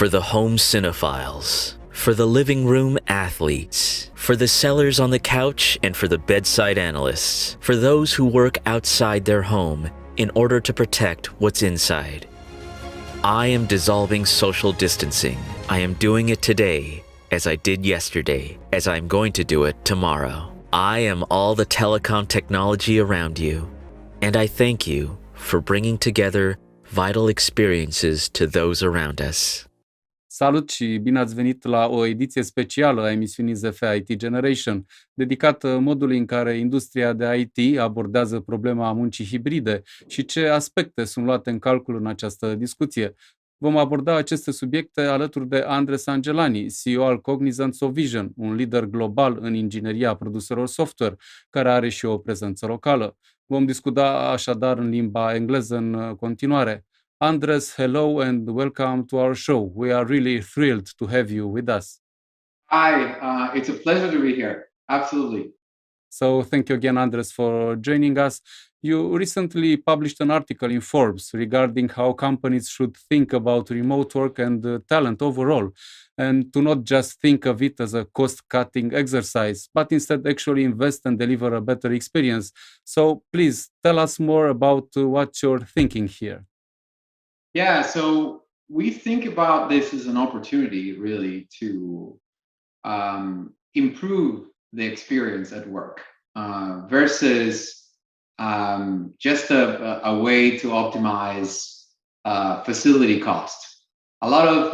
for the home cinephiles, for the living room athletes, for the sellers on the couch, and for the bedside analysts, for those who work outside their home in order to protect what's inside. I am dissolving social distancing. I am doing it today, as I did yesterday, as I'm going to do it tomorrow. I am all the telecom technology around you, and I thank you for bringing together vital experiences to those around us. Salut și bine ați venit la o ediție specială a emisiunii ZF IT Generation, dedicată modului în care industria de IT abordează problema muncii hibride și ce aspecte sunt luate în calcul în această discuție. Vom aborda aceste subiecte alături de Andres Angelani, CEO al Cognizant Softvision, un lider global în ingineria produselor software, care are și o prezență locală. Vom discuta așadar în limba engleză în continuare. Andres, hello and welcome to our show. We are really thrilled to have you with us. Hi, it's a pleasure to be here. Absolutely. So thank you again, Andres, for joining us. You recently published an article in Forbes regarding how companies should think about remote work and talent overall, and to not just think of it as a cost-cutting exercise, but instead actually invest and deliver a better experience. So please tell us more about what you're thinking here. Yeah, so we think about this as an opportunity really to improve the experience at work versus just a way to optimize facility cost. A lot of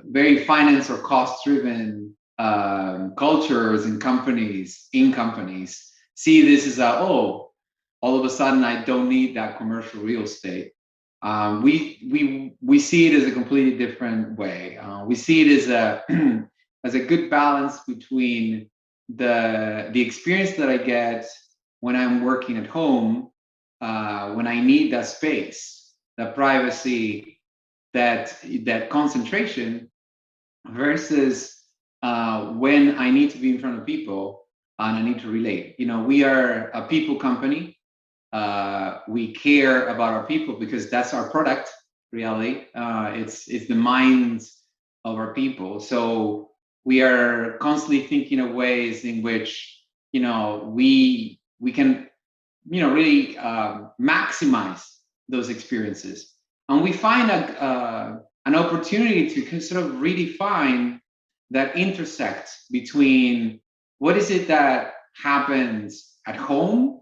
very finance or cost-driven cultures and companies see this as all of a sudden I don't need that commercial real estate. We see it as a completely different way. We see it as a good balance between the experience that I get when I'm working at home, when I need that space, the privacy, that concentration, versus when I need to be in front of people and I need to relate. You know, we are a people company. We care about our people because that's our product, really. It's the minds of our people. So we are constantly thinking of ways in which, you know, we can, you know, really maximize those experiences. And we find an opportunity to sort of redefine that intersect between what is it that happens at home,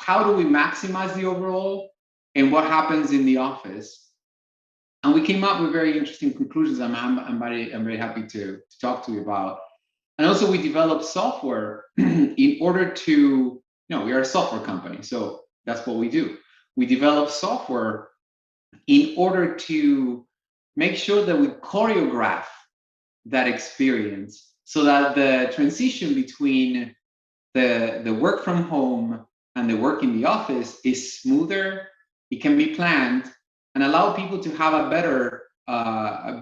how do we maximize the overall, and what happens in the office. And we came up with very interesting conclusions. I'm very happy to talk to you about. And also we developed software in order to, you know, we are a software company, so that's what we do. We develop software in order to make sure that we choreograph that experience so that the transition between the work from home and the work in the office is smoother. It can be planned and allow people to have a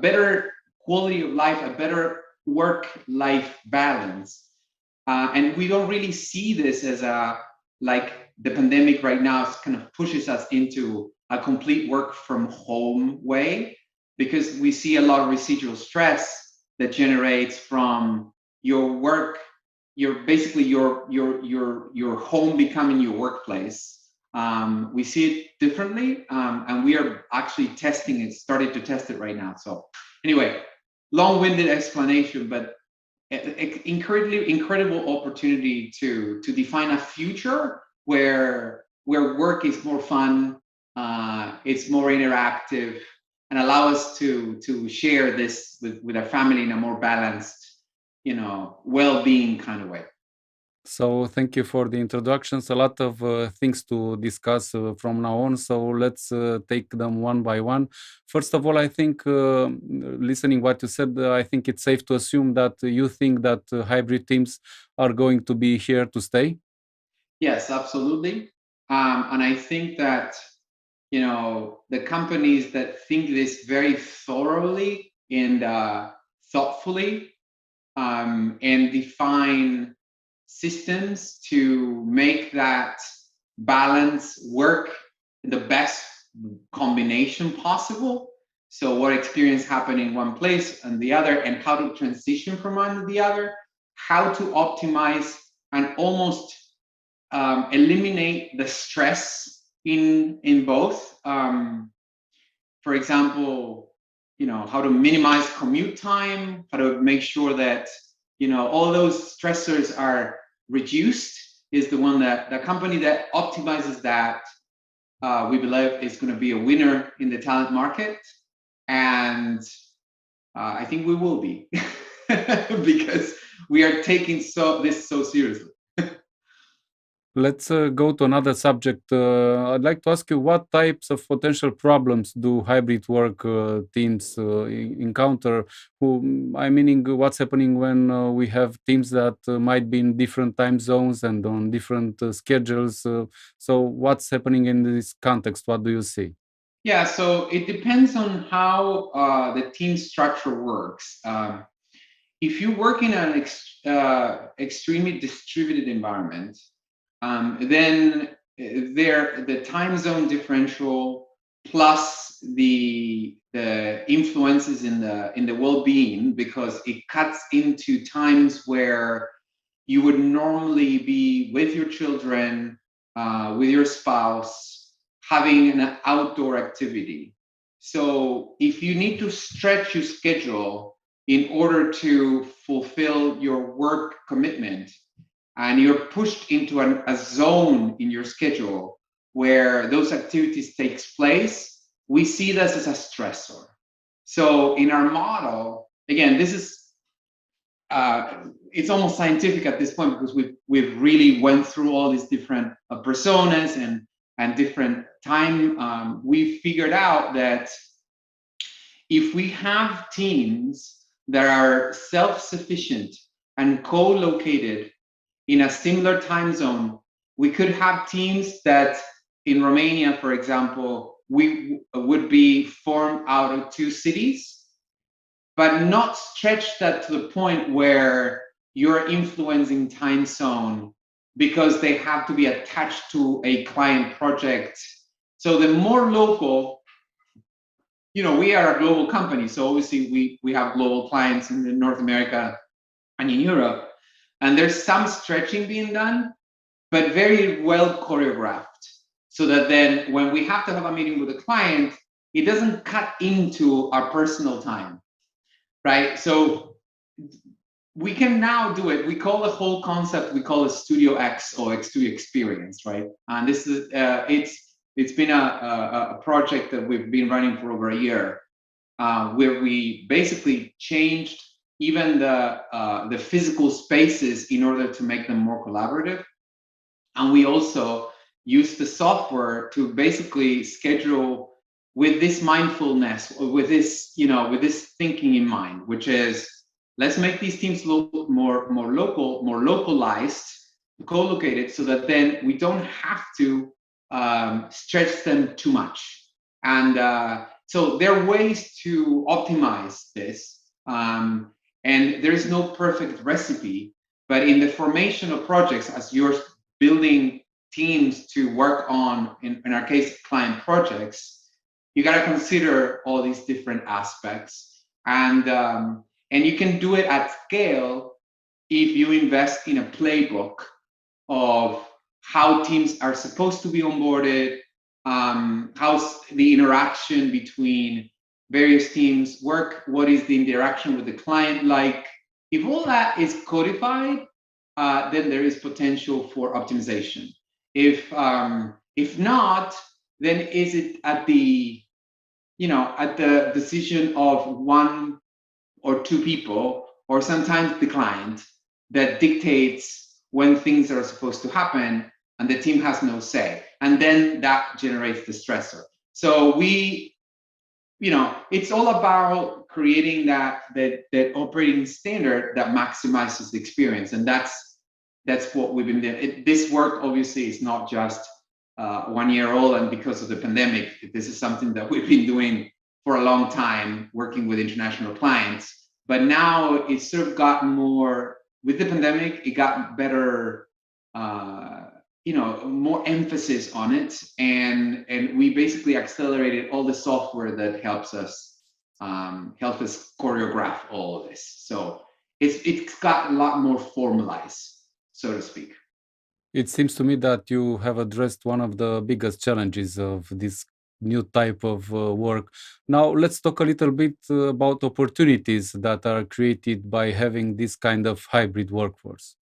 better quality of life, a better work-life balance. And we don't really see this as like the pandemic right now kind of pushes us into a complete work from home way, because we see a lot of residual stress that generates from your work. You're basically your home becoming your workplace. We see it differently, and we are actually testing it, started to test it right now. So anyway, long-winded explanation, but incredible opportunity to define a future where work is more fun, it's more interactive, and allow us to share this with our family in a more balanced, you know, well-being kind of way. So thank you for the introductions. A lot of things to discuss from now on. So let's take them one by one. First of all, I think listening what you said, I think it's safe to assume that you think that hybrid teams are going to be here to stay. Yes, absolutely. And I think that, you know, the companies that think this very thoroughly and thoughtfully and define systems to make that balance work in the best combination possible, So what experience happened in one place and the other, and how to transition from one to the other, how to optimize and almost eliminate the stress in both. For example, how to minimize commute time, how to make sure that all those stressors are reduced is the one that the company that optimizes that we believe is going to be a winner in the talent market. And I think we will be because we are taking this so seriously. Let's go to another subject. I'd like to ask you, what types of potential problems do hybrid work teams encounter? Meaning, what's happening when we have teams that might be in different time zones and on different schedules? So what's happening in this context? What do you see? Yeah, so it depends on how the team structure works. If you work in an extremely distributed environment, then the time zone differential plus the influences in the well-being, because it cuts into times where you would normally be with your children, with your spouse, having an outdoor activity. So if you need to stretch your schedule in order to fulfill your work commitment, and you're pushed into a zone in your schedule where those activities takes place, we see this as a stressor. So in our model, again, this is it's almost scientific at this point, because we've really went through all these different personas and different time. We figured out that if we have teams that are self-sufficient and co-located in a similar time zone, we could have teams that in Romania, for example, we would be formed out of 2 cities, but not stretch that to the point where you're influencing time zone because they have to be attached to a client project. So the more local, we are a global company, so obviously we have global clients in North America and in Europe. And there's some stretching being done, but very well choreographed, so that then when we have to have a meeting with a client, it doesn't cut into our personal time, right? So we can now do it. We call the whole concept, we call it Studio X or Studio Experience, right? And this is, it's been a project that we've been running for over a year, where we basically changed even the physical spaces in order to make them more collaborative. And we also use the software to basically schedule with this mindfulness, or with this, with this thinking in mind, which is, let's make these teams look more local, more localized, co-located, so that then we don't have to stretch them too much. And so there are ways to optimize this. And there is no perfect recipe, but in the formation of projects, as you're building teams to work on, in our case, client projects, you got to consider all these different aspects. And you can do it at scale if you invest in a playbook of how teams are supposed to be onboarded, how's the interaction between various teams work, what is the interaction with the client like. If all that is codified, then there is potential for optimization. If not, then is it at the decision of 1 or 2 people, or sometimes the client, that dictates when things are supposed to happen, and the team has no say, and then that generates the stressor. So it's all about creating that operating standard that maximizes the experience, and that's what we've been doing. This work obviously is not just 1 year old, and because of the pandemic, this is something that we've been doing for a long time, working with international clients. But now it's sort of gotten more, with the pandemic, it got better, more emphasis on it, and we basically accelerated all the software that helps us help us choreograph all of this. So it's got a lot more formalized, so to speak. It seems to me that you have addressed one of the biggest challenges of this new type of work. Now, let's talk a little bit about opportunities that are created by having this kind of hybrid workforce.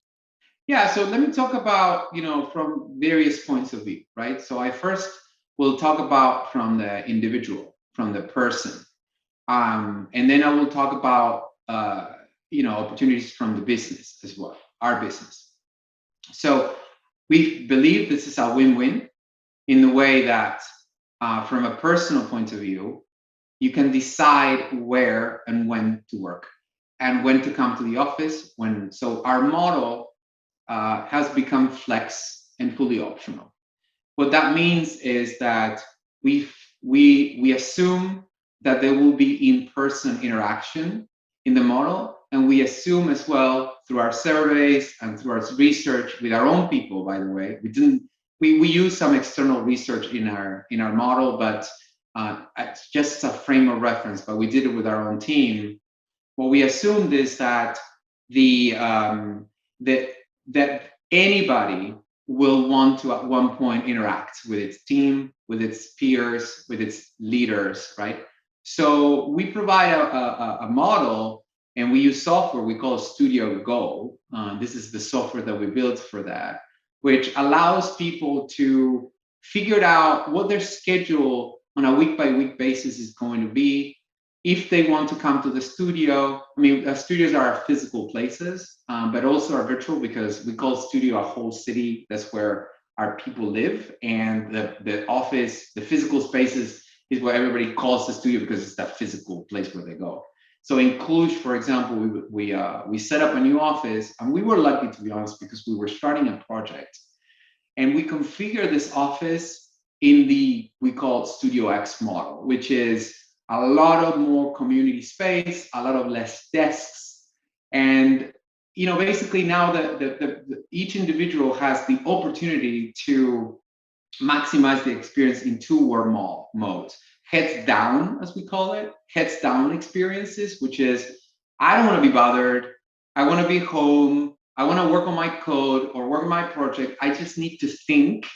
Yeah, so let me talk about, from various points of view, right? So I first will talk about from the individual, from the person. And then I will talk about, opportunities from the business as well, our business. So we believe this is a win-win in the way that from a personal point of view, you can decide where and when to work and when to come to the office. So our model has become flex and fully optional. What that means is that we assume that there will be in-person interaction in the model, and we assume as well through our surveys and through our research with our own people, by the way, we use some external research in our model, but it's just a frame of reference, but we did it with our own team. What we assumed is that that anybody will want to at one point interact with its team, with its peers, with its leaders, right? So we provide a model, and we use software we call Studio Go. This is the software that we built for that, which allows people to figure out what their schedule on a week-by-week basis is going to be. If they want to come to the studio, studios are physical places, but also are virtual, because we call studio a whole city. That's where our people live, and the office, the physical spaces, is where everybody calls the studio because it's that physical place where they go. So in Cluj, for example, we set up a new office, and we were lucky, to be honest, because we were starting a project, and we configured this office in we call it Studio X model, which is a lot of more community space, a lot of less desks, and basically now each individual has the opportunity to maximize the experience in two work modes. Heads down, as we call it, heads down experiences, which is, I don't want to be bothered. I want to be home. I want to work on my code or work on my project. I just need to think.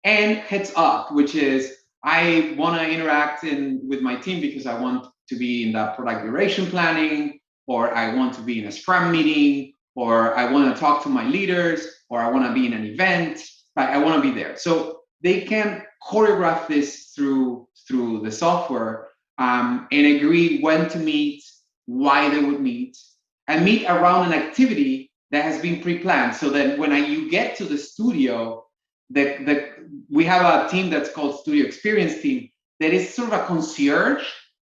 And heads up, which is, I want to interact with my team because I want to be in that product duration planning, or I want to be in a Scrum meeting, or I want to talk to my leaders, or I want to be in an event. I want to be there. So they can choreograph this through the software, and agree when to meet, why they would meet, and meet around an activity that has been pre-planned, so that when you get to the studio, we have a team that's called Studio Experience Team that is sort of a concierge.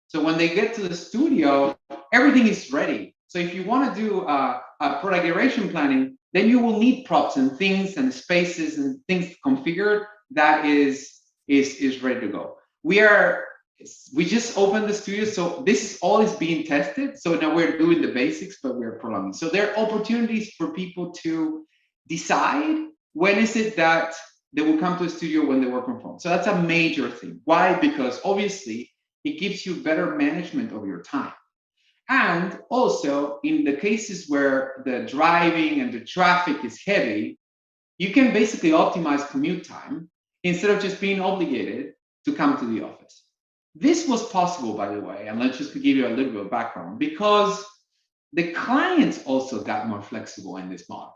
So when they get to the studio, everything is ready. So if you want to do a product iteration planning, then you will need props and things and spaces and things configured that is ready to go. We just opened the studio, so this all is being tested. So now we're doing the basics, but we're prolonging. So there are opportunities for people to decide when is it that they will come to a studio when they work from home. So that's a major thing. Why? Because obviously it gives you better management of your time. And also in the cases where the driving and the traffic is heavy, you can basically optimize commute time instead of just being obligated to come to the office. This was possible, by the way, and let's just give you a little bit of background, because the clients also got more flexible in this model.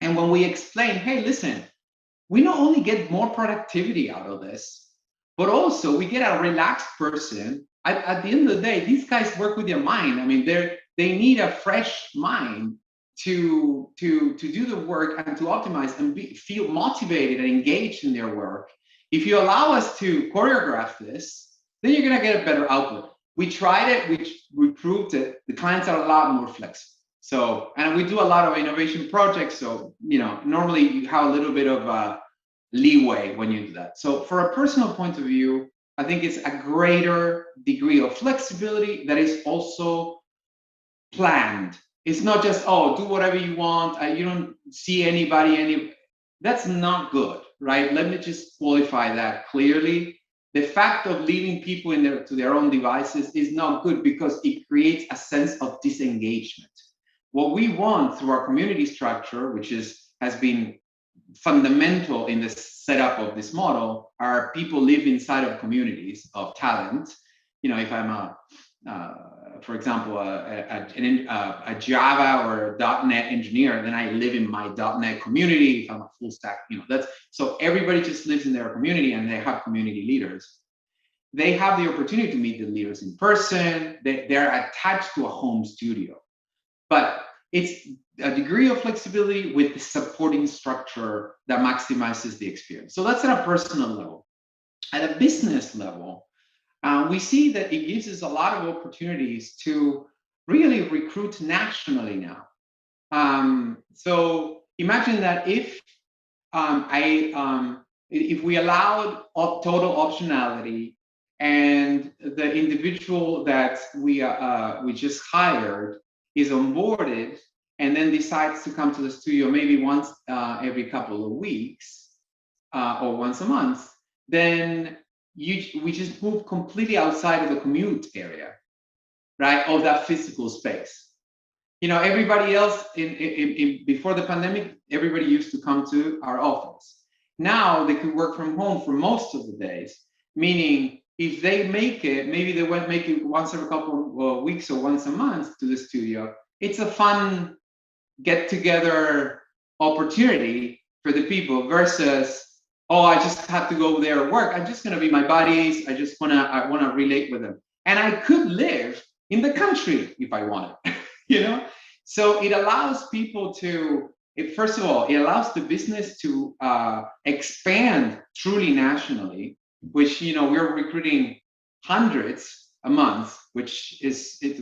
And when we explain, hey, listen, we not only get more productivity out of this, but also we get a relaxed person. At the end of the day, these guys work with their mind. I mean, they need a fresh mind to do the work and to optimize and feel motivated and engaged in their work. If you allow us to choreograph this, then you're going to get a better output. We tried it, we proved it. The clients are a lot more flexible. So, and we do a lot of innovation projects. So, normally you have a little bit of leeway when you do that. So for a personal point of view, I think it's a greater degree of flexibility that is also planned. It's not just, do whatever you want. You don't see anybody. That's not good, right? Let me just qualify that clearly. the fact of leaving people to their own devices is not good because it creates a sense of disengagement. What we want through our community structure, which has been fundamental in the setup of this model, are people live inside of communities of talent. If I'm for example, a Java or a .NET engineer, then I live in my .NET community. If I'm a full stack, that's so everybody just lives in their community, and they have community leaders. They have the opportunity to meet the leaders in person. They're attached to a home studio, but it's a degree of flexibility with the supporting structure that maximizes the experience. So that's at a personal level. At a business level, we see that it gives us a lot of opportunities to really recruit nationally now. So imagine that if we allowed total optionality, and the individual that we just hired is onboarded and then decides to come to the studio maybe once every couple of weeks or once a month, then we just move completely outside of the commute area, right, of that physical space. Everybody else before the pandemic, everybody used to come to our office. Now they could work from home for most of the days, meaning if they make it, maybe they won't make it once every couple of weeks or once a month to the studio. It's a fun get-together opportunity for the people versus, oh, I just have to go there and work. I'm just going to be my buddies. I want to relate with them. And I could live in the country if I wanted, So it allows people first of all, it allows the business to expand truly nationally, which, we're recruiting hundreds a month, which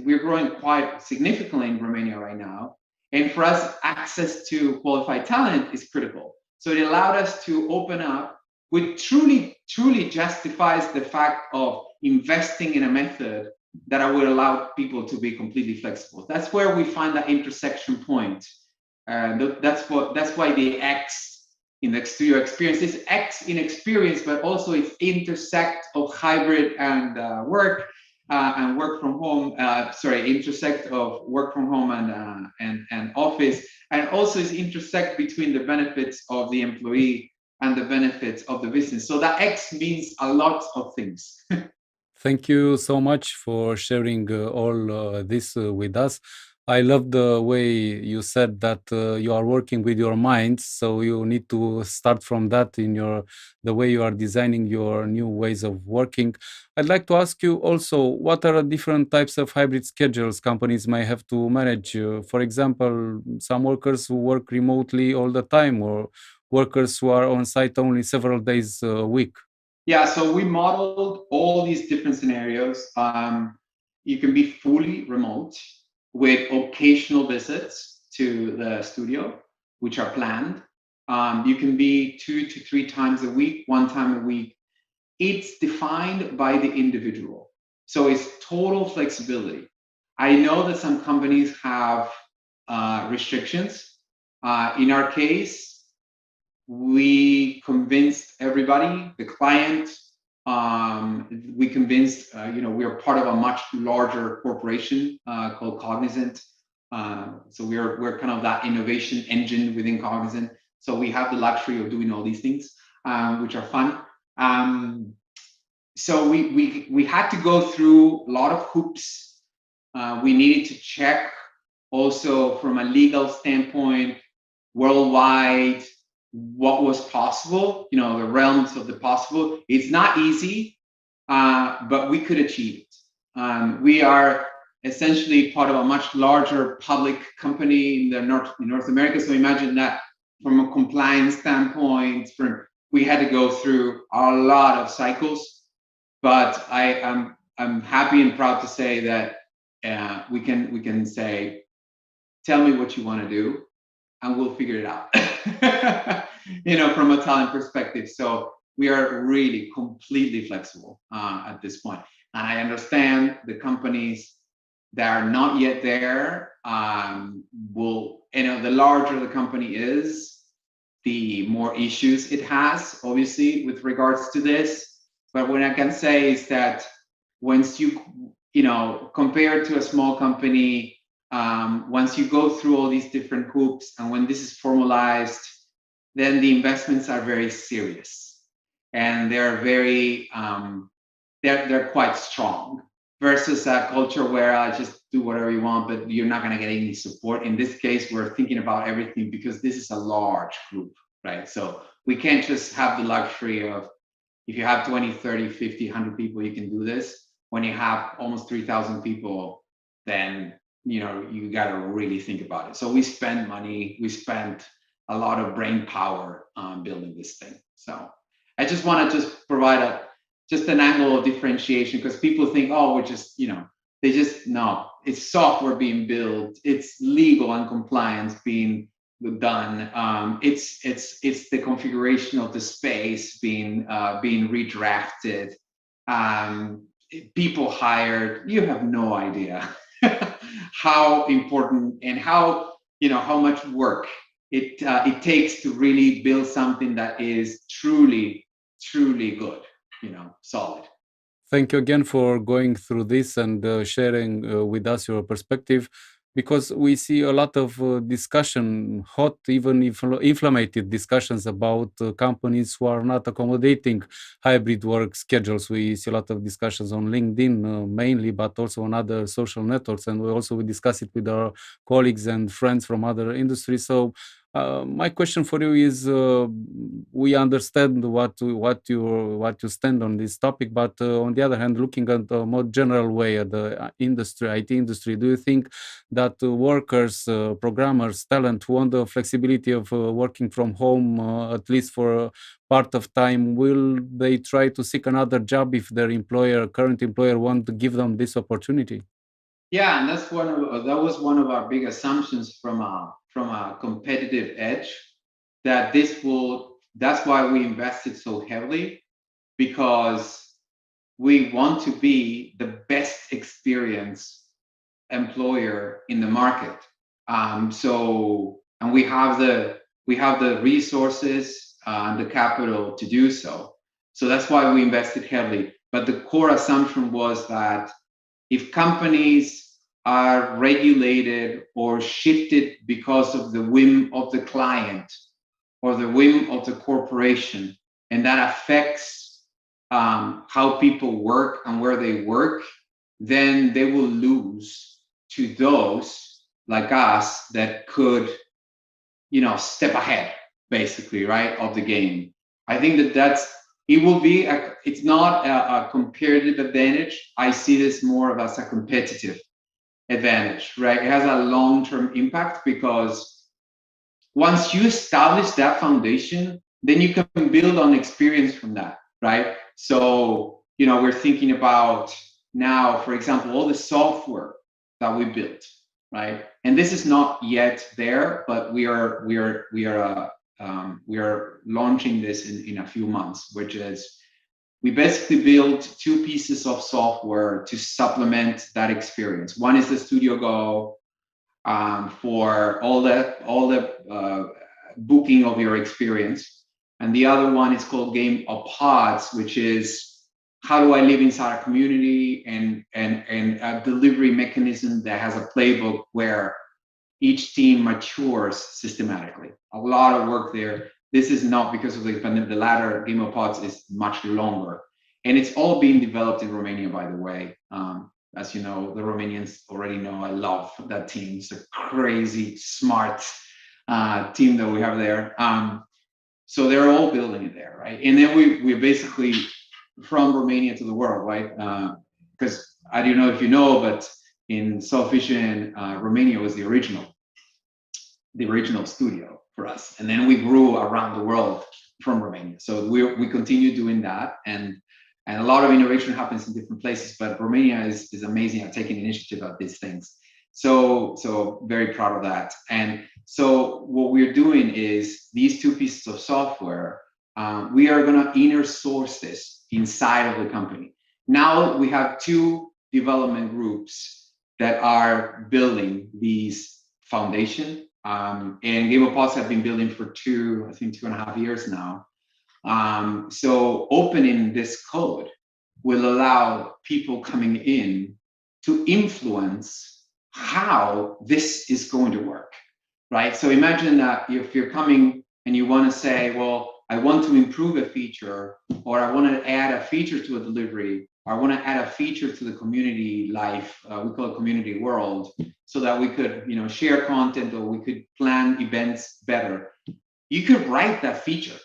we're growing quite significantly in Romania right now. And for us, access to qualified talent is critical. So it allowed us to open up, which truly justifies the fact of investing in a method that would allow people to be completely flexible. That's where we find that intersection point. That's why the X in the studio experience is X in experience, but also it's intersect of hybrid and work and work from home. Intersect of work from home and office, and also is intersect between the benefits of the employee and the benefits of the business. So that X means a lot of things. Thank you so much for sharing all this with us. I love the way you said that you are working with your mind, so you need to start from that in the way you are designing your new ways of working. I'd like to ask you also, what are the different types of hybrid schedules companies may have to manage? For example, some workers who work remotely all the time, or workers who are on site only several days a week. Yeah, so we modeled all these different scenarios. You can be fully remote with occasional visits to the studio, which are planned. You can be 2 to 3 times a week, 1 time a week. It's defined by the individual. So it's total flexibility. I know that some companies have restrictions. In our case, we convinced everybody, the client, we convinced, we are part of a much larger corporation called Cognizant. So we're kind of that innovation engine within Cognizant. So we have the luxury of doing all these things, which are fun. So we had to go through a lot of hoops. We needed to check also from a legal standpoint, worldwide, what was possible, the realms of the possible. It's not easy, but we could achieve it. We are essentially part of a much larger public company in North America. So imagine that from a compliance standpoint, we had to go through a lot of cycles, but I'm happy and proud to say that we can say, tell me what you want to do, and we'll figure it out. From a talent perspective. So we are really completely flexible at this point. And I understand the companies that are not yet there the larger the company is, the more issues it has, obviously, with regards to this. But what I can say is that once you know, compared to a small company, once you go through all these different hoops, and when this is formalized, then the investments are very serious, and they're very they're quite strong. Versus a culture where I just do whatever you want, but you're not going to get any support. In this case, we're thinking about everything because this is a large group, right? So we can't just have the luxury of, if you have 20, 30, 50, 100 people, you can do this. When you have almost 3,000 people, then, you know, you got to really think about it. So we spend money, we spent a lot of brain power on building this thing. So I just want to provide just an angle of differentiation, because people think, oh, we're just, you know, they just, no, it's software being built, it's legal and compliance being done, it's the configuration of the space being redrafted, people hired. You have no idea how important and how, you know, how much work it takes to really build something that is truly good, you know, solid. Thank you again for going through this and sharing with us your perspective, because we see a lot of discussion, hot, even inflamed discussions about companies who are not accommodating hybrid work schedules. We see a lot of discussions on LinkedIn mainly, but also on other social networks, and we discuss it with our colleagues and friends from other industries. So my question for you is: we understand what you stand on this topic, but on the other hand, looking at a more general way at the industry, IT industry, do you think that workers, programmers, talent who want the flexibility of working from home, at least for part of time, will they try to seek another job if their current employer, won't give them this opportunity? Yeah, and that was one of our big assumptions from a competitive edge, that that's why we invested so heavily, because we want to be the best experience employer in the market. And we have the resources and the capital to do so. So that's why we invested heavily. But the core assumption was that if companies are regulated or shifted because of the whim of the client or the whim of the corporation, and that affects how people work and where they work, then they will lose to those like us that could, you know, step ahead, basically, right, of the game. I think it's not a comparative advantage. I see this more as a competitive advantage, right? It has a long-term impact, because once you establish that foundation, then you can build on experience from that, right? So, you know, we're thinking about now, for example, all the software that we built, right? And this is not yet there, but we are launching this in a few months, which is, we basically built two pieces of software to supplement that experience. One is the Studio Go for all the booking of your experience, and the other one is called Game of Pods, which is how do I live inside a community, and a delivery mechanism that has a playbook where each team matures systematically. A lot of work there. This is not because of the pandemic. The latter, Game of Pods, is much longer. And it's all being developed in Romania, by the way. As you know, the Romanians already know I love that team. It's a crazy, smart team that we have there. So they're all building it there, right? And then we're basically from Romania to the world, right? Because I don't know if you know, but in Softvision, Romania was the original studio for us, and then we grew around the world from Romania. So we continue doing that, and a lot of innovation happens in different places. But Romania is amazing at taking initiative of these things. So very proud of that. And so what we're doing is these two pieces of software. We are going to inner source this inside of the company. Now we have two development groups that are building these foundation. And Game of Pods have been building for 2.5 years now. So opening this code will allow people coming in to influence how this is going to work, right? So imagine that if you're coming and you want to say, well, I want to improve a feature, or I want to add a feature to a delivery, or I want to add a feature to the community life, we call it community world, so that we could, share content, or we could plan events better. You could write that feature,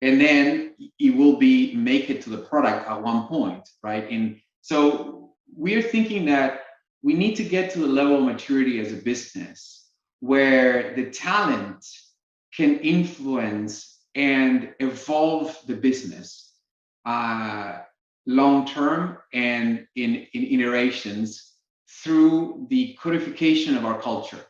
and then it will make it to the product at one point, right? And so we're thinking that we need to get to a level of maturity as a business where the talent can influence and evolve the business long term and in iterations through the codification of our culture.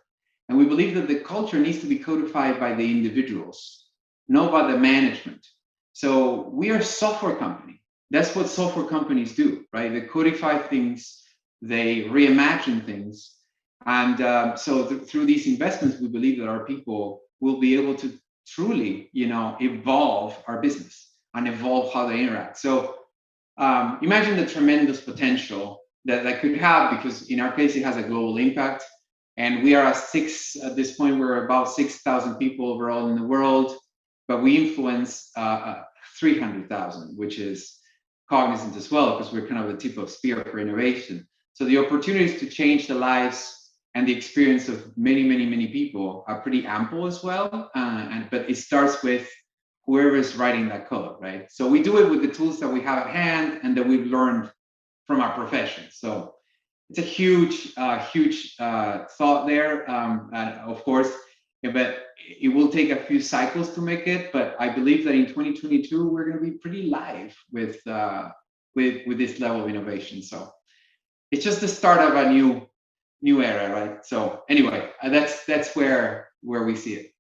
And we believe that the culture needs to be codified by the individuals, not by the management. So we are a software company. That's what software companies do, right? They codify things, they reimagine things. And so through these investments, we believe that our people will be able to truly, evolve our business and evolve how they interact. So imagine the tremendous potential that could have, because in our case, it has a global impact. And we are at this point, we're about 6,000 people overall in the world, but we influence 300,000, which is Cognizant as well, because we're kind of the tip of spear for innovation. So the opportunities to change the lives and the experience of many, many, many people are pretty ample as well. But it starts with whoever is writing that code, right? So we do it with the tools that we have at hand and that we've learned from our profession. So it's a huge thought there, of course, but it will take a few cycles to make it. But I believe that in 2022 we're going to be pretty live with this level of innovation. So it's just the start of a new era, right? So anyway, that's where we see it.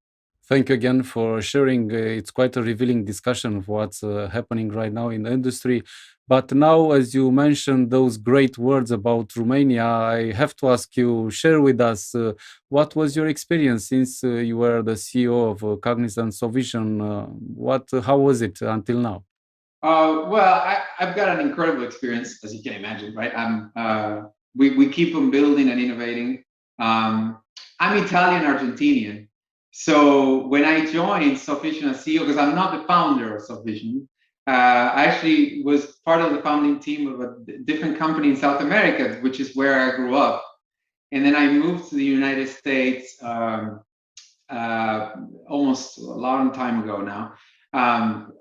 Thank you again for sharing. It's quite a revealing discussion of what's happening right now in the industry. But now, as you mentioned those great words about Romania, I have to ask you, share with us, what was your experience since you were the CEO of Cognizant Softvision? How was it until now? Well, I've got an incredible experience, as you can imagine, right? We keep on building and innovating. I'm Italian-Argentinian. So when I joined Softvision as CEO, because I'm not the founder of Softvision, I actually was part of the founding team of a different company in South America, which is where I grew up. And then I moved to the United States almost a long time ago now,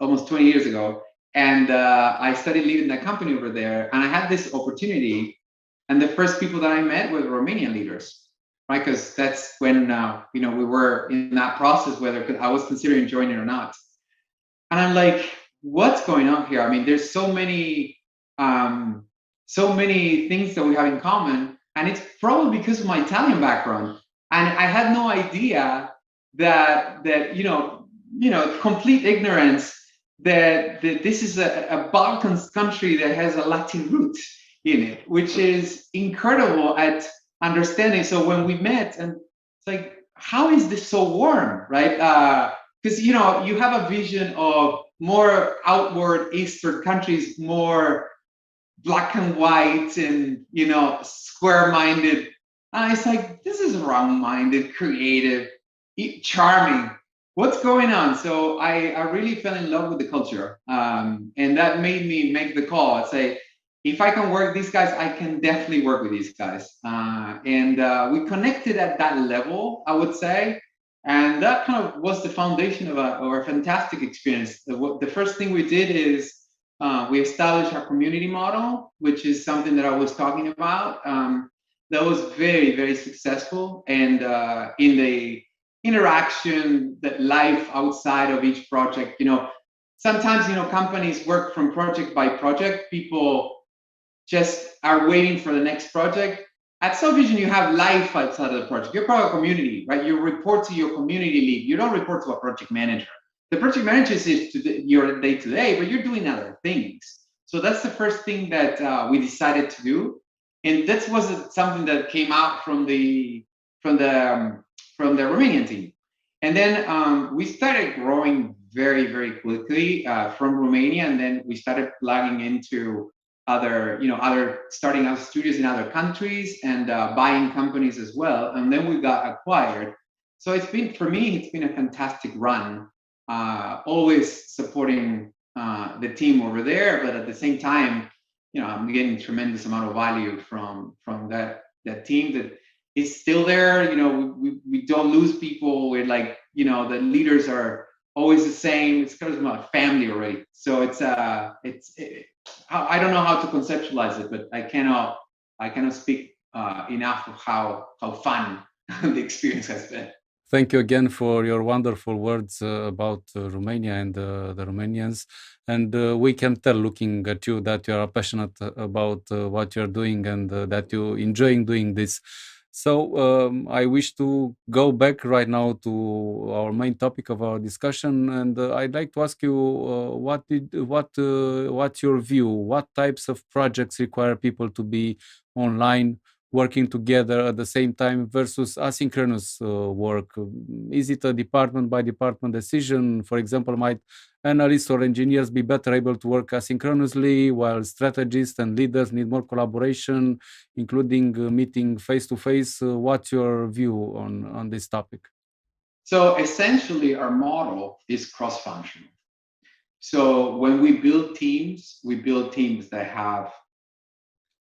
almost 20 years ago. And I started leading that company over there. And I had this opportunity. And the first people that I met were the Romanian leaders, right? Because that's when we were in that process, whether I was considering joining or not. And I'm like, what's going on here? I mean, there's so many things that we have in common, and it's probably because of my Italian background. And I had no idea that complete ignorance that this is a Balkans country that has a Latin root in it, which is incredible at understanding. So when we met, and it's like, how is this so warm, right? Because you have a vision of more outward Eastern countries, more black and white and square-minded. And it's like, this is round-minded, creative, charming. What's going on? So I really fell in love with the culture, and that made me make the call. I'd say, if I can work with these guys, I can definitely work with these guys. And we connected at that level, I would say. And that kind of was the foundation of a fantastic experience. The first thing we did is we established our community model, which is something that I was talking about. That was very, very successful. And in the interaction, that life outside of each project, sometimes, companies work from project by project. People just are waiting for the next project. At Softvision, you have life outside of the project. You're part of a community, right? You report to your community lead. You don't report to a project manager. The project manager is your day-to-day, but you're doing other things. So that's the first thing that we decided to do. And that was something that came out from the Romanian team. And then we started growing very, very quickly from Romania, and then we started plugging into starting out studios in other countries and buying companies as well. And then we got acquired. So it's been a fantastic run, always supporting the team over there, but at the same time, I'm getting tremendous amount of value from that team that is still there. We don't lose people. We're like, the leaders are always the same. It's kind of my family already. So I don't know how to conceptualize it, but I cannot speak enough of how fun the experience has been. Thank you again for your wonderful words about Romania and the Romanians. And we can tell, looking at you, that you are passionate about what you're doing and that you're enjoying doing this. So I wish to go back right now to our main topic of our discussion, and I'd like to ask you what's your view? What types of projects require people to be online, working together at the same time versus asynchronous work? Is it a department by department decision? For example, might analysts or engineers be better able to work asynchronously, while strategists and leaders need more collaboration, including meeting face-to-face? What's your view on this topic? So essentially, our model is cross-functional. So when we build teams that have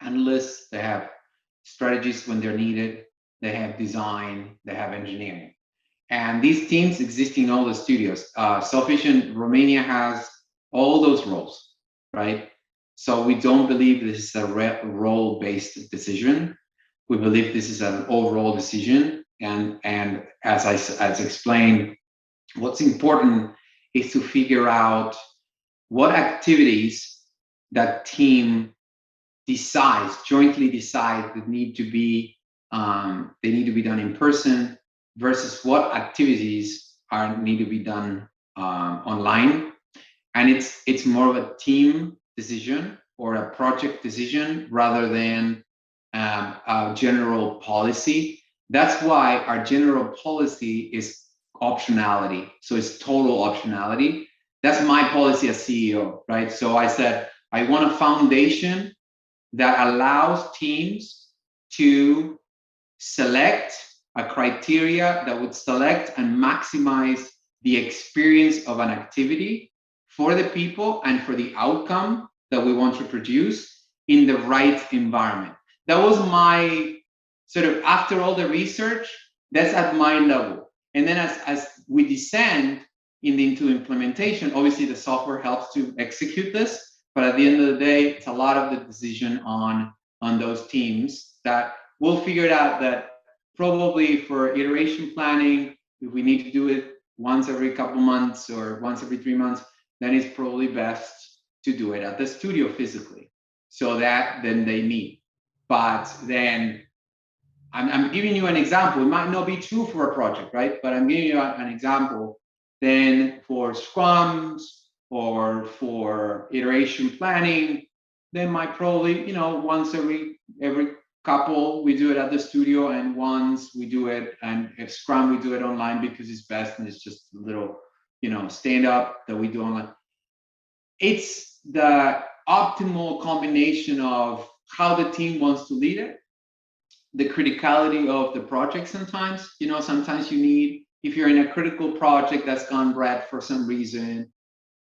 analysts, they have strategies when they're needed, they have design, they have engineering. And these teams exist in all the studios. Softvision Romania has all those roles, right? So we don't believe this is a role-based decision. We believe this is an overall decision. And as explained, what's important is to figure out what activities that team jointly decide that need to be done in person versus what activities need to be done online. And it's more of a team decision or a project decision rather than a general policy. That's why our general policy is optionality. So it's total optionality. That's my policy as CEO, right? So I said, I want a foundation that allows teams to select a criteria that would select and maximize the experience of an activity for the people and for the outcome that we want to produce in the right environment. That was my sort of, after all the research, that's at my level. And then as we descend into implementation, obviously the software helps to execute this, but at the end of the day, it's a lot of the decision on those teams that we'll figure it out that probably for iteration planning, if we need to do it once every couple months or once every 3 months, then it's probably best to do it at the studio physically so that then they meet. But then I'm giving you an example. It might not be true for a project, right? But I'm giving you an example. Then for scrums or for iteration planning, then might probably, once every couple we do it at the studio, and once we do it, and if scrum we do it online because it's best and it's just a little, stand up that we do online. It's the optimal combination of how the team wants to lead it, the criticality of the project sometimes. Sometimes you need, if you're in a critical project that's gone bad for some reason,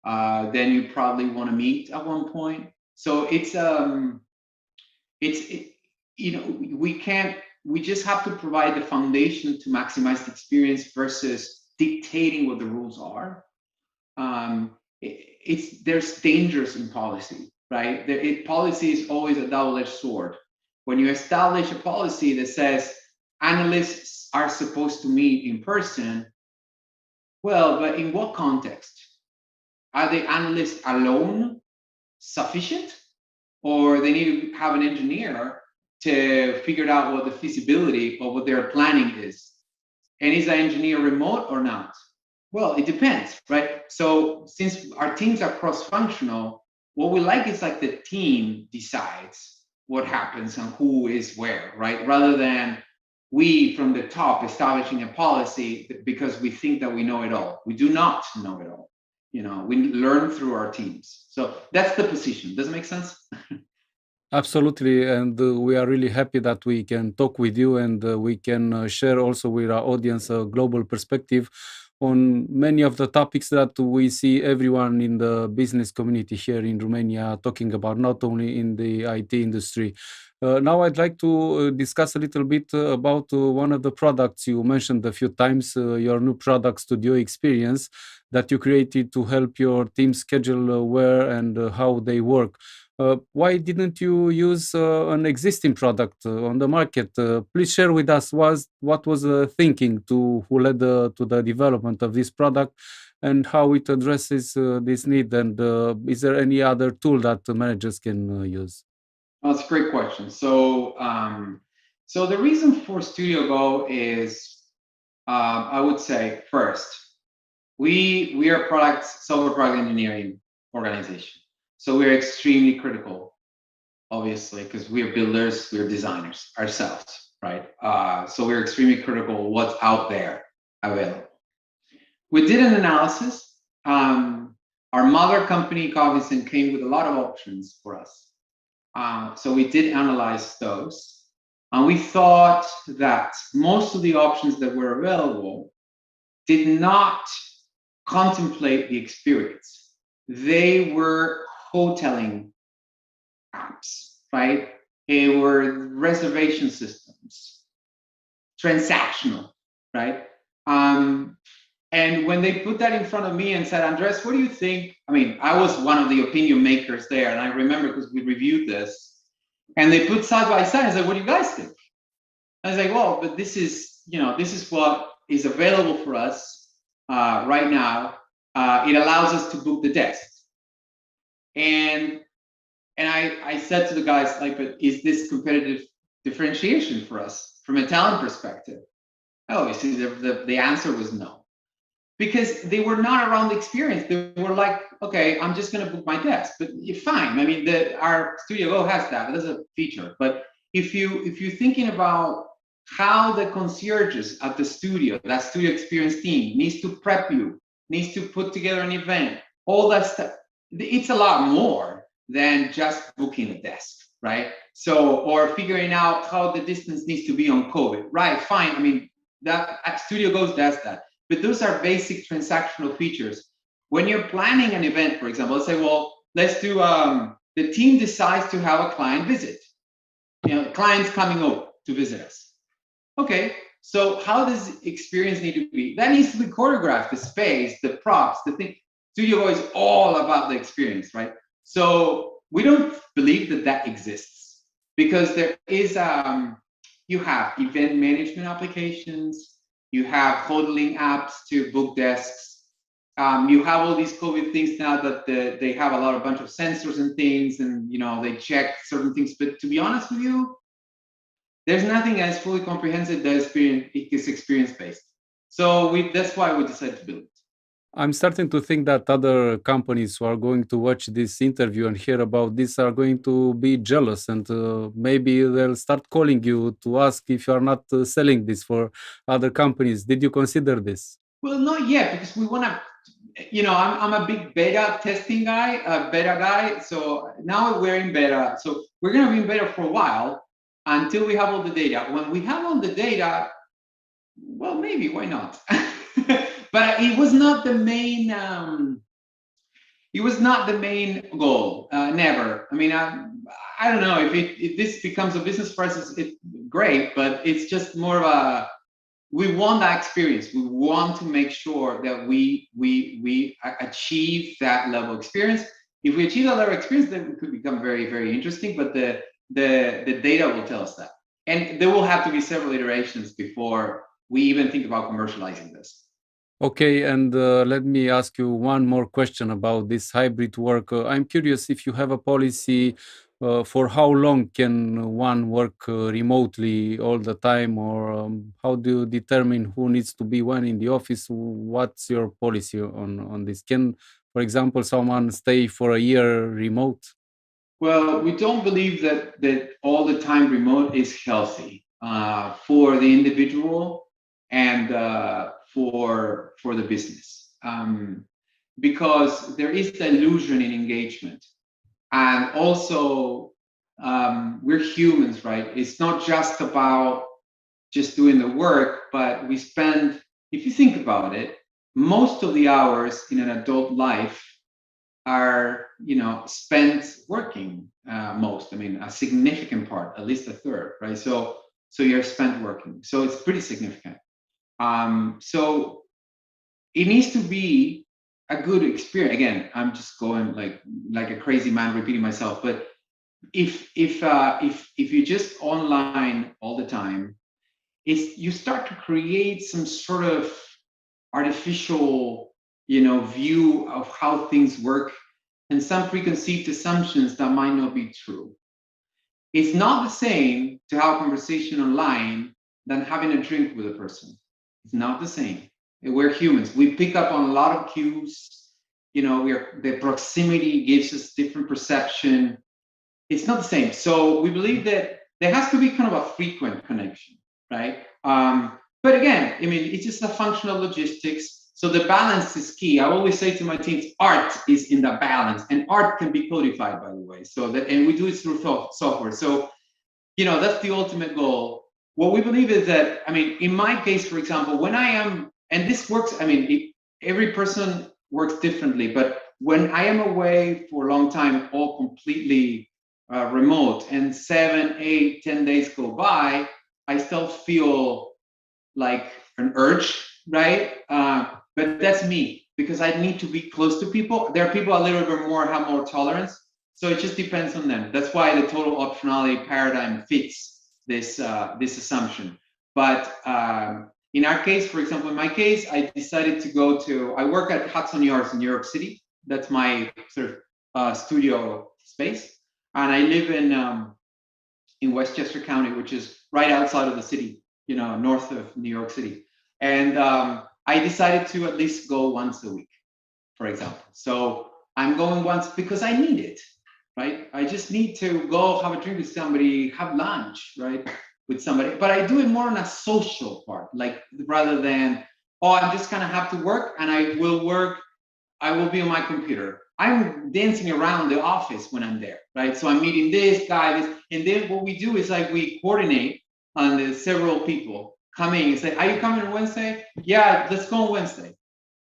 then you probably want to meet at one point. So we just have to provide the foundation to maximize the experience versus dictating what the rules are. There's dangers in policy, right? Policy is always a double-edged sword. When you establish a policy that says analysts are supposed to meet in person, well, but in what context? Are the analysts alone sufficient? Or they need to have an engineer to figure out what the feasibility of what their planning is? And is that engineer remote or not? Well, it depends, right? So since our teams are cross-functional, what we like is like the team decides what happens and who is where, right? Rather than we from the top establishing a policy because we think that we know it all. We do not know it all. we learn through our teams. So that's the position. Does it make sense? Absolutely, and we are really happy that we can talk with you, and we can share also with our audience a global perspective on many of the topics that we see everyone in the business community here in Romania talking about, not only in the IT industry. Now I'd like to discuss a little bit about one of the products you mentioned a few times, your new product Studio Experience that you created to help your team schedule where and how they work. Why didn't you use an existing product on the market? Please share with us what was the thinking who led to the development of this product and how it addresses this need. And is there any other tool that managers can use? Well, that's a great question. So, so the reason for Studio Go is, I would say, first, we are software product engineering organization. So we're extremely critical, obviously, because we're builders, we're designers ourselves, right? So we're extremely critical of what's out there available. We did an analysis. Our mother company, Cognizant, came with a lot of options for us. So we did analyze those. And we thought that most of the options that were available did not contemplate the experience. They were hoteling apps, right? They were reservation systems, transactional, right? And when they put that in front of me and said, Andres, what do you think? I mean, I was one of the opinion makers there, and I remember because we reviewed this, and they put side by side. I said, what do you guys think? I was like, well, but this is what is available for us right now. It allows us to book the desk. And I said to the guys, like, but is this competitive differentiation for us from a talent perspective? Obviously, the answer was no, because they were not around the experience. They were like, okay, I'm just going to book my desk, but you're fine. I mean, our Studio Go has that. That's a feature. But if you're thinking about how the concierges at the studio, that studio experience team, needs to prep you, needs to put together an event, all that stuff, it's a lot more than just booking a desk, right? So, or figuring out how the distance needs to be on COVID, right? Fine. I mean, that Studio Go does that, but those are basic transactional features. When you're planning an event, for example, let's say, well, let's do, the team decides to have a client visit. Clients coming over to visit us. Okay, so how does experience need to be? That needs to be choreographed, the space, the props, the thing. Studio Go is all about the experience, right? So we don't believe that exists, because there is, you have event management applications, you have hoteling apps to book desks, you have all these COVID things now that they have a bunch of sensors and things, and they check certain things. But to be honest with you, there's nothing as fully comprehensive that is experience-based. So that's why we decided to build it. I'm starting to think that other companies who are going to watch this interview and hear about this are going to be jealous, and maybe they'll start calling you to ask if you are not selling this for other companies. Did you consider this? Well, not yet, because we want to, I'm a big beta testing guy, beta guy. So now we're in beta. So we're going to be in beta for a while until we have all the data. When we have all the data, well, maybe, why not? But it was not the main. It was not the main goal. Never. I mean, I don't know if this becomes a business for us. It's great, but it's just more of a. We want that experience. We want to make sure that we achieve that level of experience. If we achieve that level of experience, then it could become very, very interesting. But the data will tell us that, and there will have to be several iterations before we even think about commercializing this. Okay, and let me ask you one more question about this hybrid work. I'm curious if you have a policy for how long can one work remotely all the time, or how do you determine who needs to be when in the office? What's your policy on this? Can, for example, someone stay for a year remote? Well, we don't believe that all the time remote is healthy for the individual and for the business. because there is the illusion in engagement. And also, we're humans, right? It's not just about just doing the work, but we spend, if you think about it, most of the hours in an adult life are, spent working. Most, I mean, a significant part, at least a third, right? So you're spent working. So it's pretty significant. So it needs to be a good experience. Again, I'm just going like a crazy man repeating myself, but if you just online all the time, you start to create some sort of artificial, view of how things work and some preconceived assumptions that might not be true. It's not the same to have a conversation online than having a drink with a person. It's not the same. We're humans. We pick up on a lot of cues. The proximity gives us different perception. It's not the same. So we believe that there has to be kind of a frequent connection, right? But again, I mean, it's just a function of logistics. So the balance is key. I always say to my teams, art is in the balance, and art can be codified, by the way. And we do it through software. So, that's the ultimate goal. What we believe is that, I mean, in my case, for example, when I am, and this works, I mean, every person works differently, but when I am away for a long time, all completely remote, and 7, 8, 10 days go by, I still feel like an urge, right? But that's me, because I need to be close to people. There are people a little bit more, have more tolerance. So it just depends on them. That's why the total optionality paradigm fits this assumption. But in our case, for example, in my case, I decided to I work at Hudson Yards in New York City. That's my sort of studio space. And I live in Westchester County, which is right outside of the city, north of New York City. And I decided to at least go once a week, for example. So I'm going once because I need it, right? I just need to go have a drink with somebody, have lunch, right, with somebody. But I do it more on a social part, like rather than, I'm just gonna have to work and I will be on my computer. I'm dancing around the office when I'm there, right? So I'm meeting this guy, and then what we do is we coordinate on the several people coming and say, are you coming on Wednesday? Yeah, let's go on Wednesday.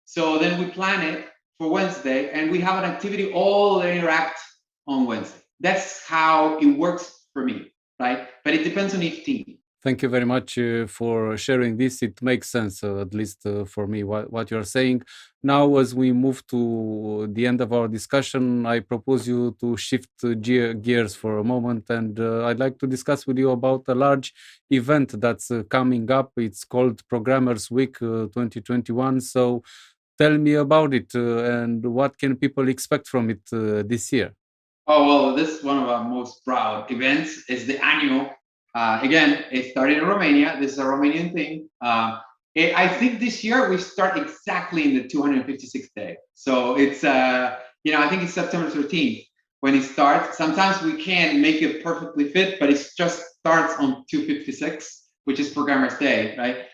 So then we plan it for Wednesday and we have an activity all that interact on Wednesday. That's how it works for me, right? But it depends on each team. Thank you very much for sharing this. It makes sense, at least for me, what you're saying. Now, as we move to the end of our discussion, I propose you to shift gears for a moment, and I'd like to discuss with you about a large event that's coming up. It's called Programmers Week 2021. So tell me about it and what can people expect from it this year? Oh, well, this is one of our most proud events. It's the annual. Again, it started in Romania. This is a Romanian thing. I think this year we start exactly in the 256th day. So it's, I think it's September 13th when it starts. Sometimes we can't make it perfectly fit, but it just starts on 256, which is Programmers Day, right?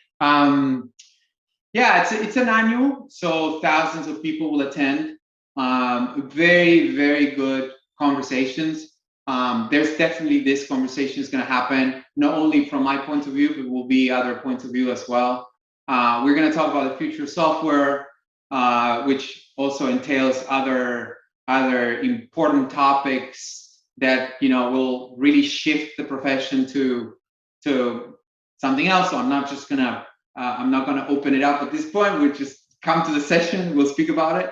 It's an annual, so thousands of people will attend. Very, very good conversations. There's definitely this conversation is going to happen, not only from my point of view, but will be other points of view as well. We're going to talk about the future of software, which also entails other important topics that will really shift the profession to something else. So I'm not going to open it up at this point. We'll just come to the session. We'll speak about it.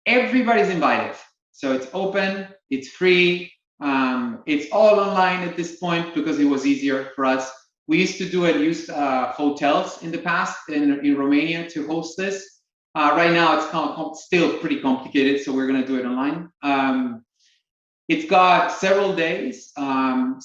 Everybody's invited, so it's open. It's free. It's all online at this point because it was easier for us. We used to use hotels in the past in Romania to host this. Right now it's still pretty complicated, so we're going to do it online. It's got several days, and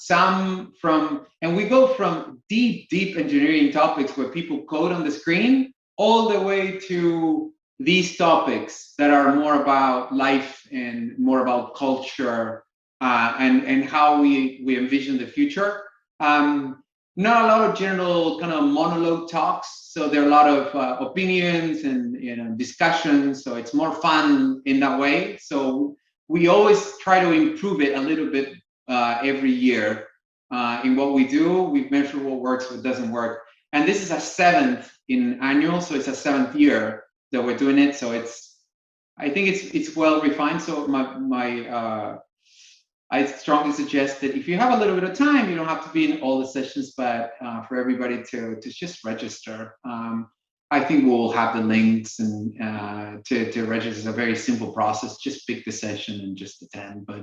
we go from deep engineering topics where people code on the screen all the way to these topics that are more about life and more about culture. And how we envision the future. Not a lot of general kind of monologue talks. So there are a lot of opinions and discussions. So it's more fun in that way. So we always try to improve it a little bit every year in what we do. We measure what works, what doesn't work. And this is a 7th in annual, so it's a 7th year that we're doing it. So I think it's well refined. So I strongly suggest that if you have a little bit of time, you don't have to be in all the sessions, but for everybody to just register. I think we'll have the links and to register. It's a very simple process. Just pick the session and just attend. But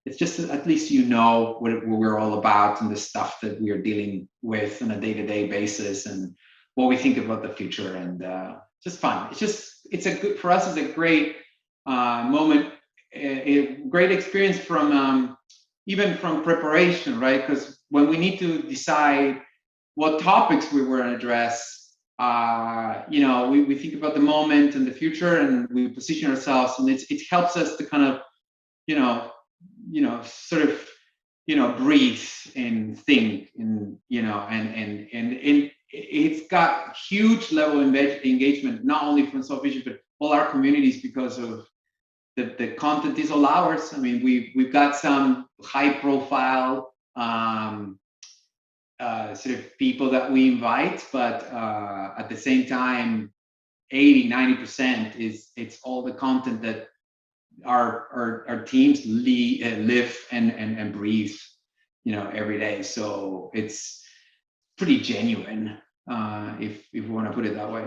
it's just at least you know what we're all about and the stuff that we are dealing with on a day-to-day basis and what we think about the future, and just fun. For us, it's a great moment, a great experience from even from preparation, right? Because when we need to decide what topics we were going to address, we think about the moment and the future, and we position ourselves, and it helps us to kind of, sort of, breathe and think, and and it's got huge level of engagement, not only from Softvision, but all our communities, because of the content is all ours. I mean, we've got some high profile sort of people that we invite, but at the same time, 80-90% it's all the content that our teams live and breathe, every day. So it's pretty genuine, if we want to put it that way.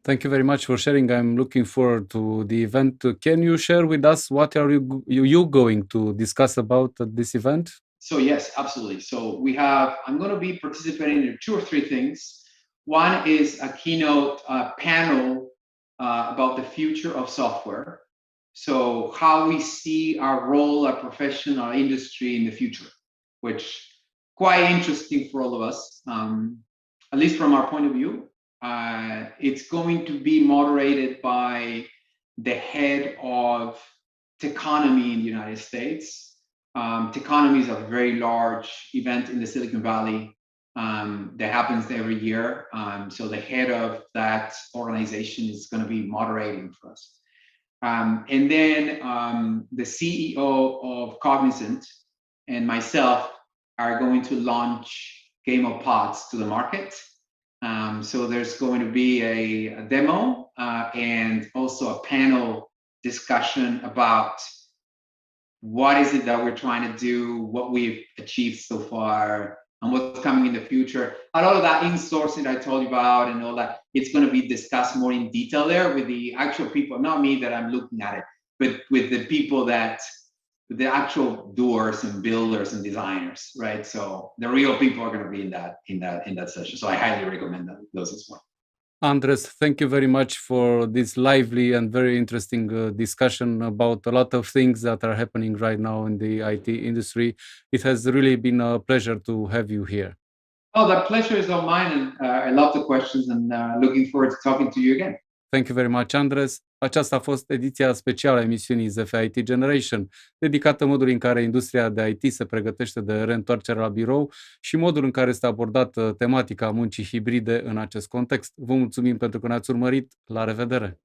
Thank you very much for sharing. I'm looking forward to the event. Can you share with us what are you going to discuss about at this event? So yes, absolutely. So I'm going to be participating in 2 or 3 things. One is a keynote panel about the future of software. So how we see our role, our profession, our industry in the future, which quite interesting for all of us, at least from our point of view. It's going to be moderated by the head of Techonomy in the United States. Techonomy is a very large event in the Silicon Valley that happens every year. So the head of that organization is going to be moderating for us. And then the CEO of Cognizant and myself are going to launch Game of Pods to the market. So there's going to be a demo and also a panel discussion about what is it that we're trying to do, what we've achieved so far, and what's coming in the future. A lot of that insourcing I told you about and all that, it's going to be discussed more in detail there with the actual people, not me that I'm looking at it, but with the people the actual doers and builders and designers, right? So the real people are going to be in that session. So I highly recommend those as well. Andres, thank you very much for this lively and very interesting discussion about a lot of things that are happening right now in the IT industry. It has really been a pleasure to have you here. Oh, the pleasure is all mine, and I love the questions, and looking forward to talking to you again. Thank you very much, Andres. Aceasta a fost ediția specială a emisiunii ZF IT Generation, dedicată modului în care industria de IT se pregătește de reîntoarcerea la birou și modul în care este abordată tematica muncii hibride în acest context. Vă mulțumim pentru că ne-ați urmărit. La revedere!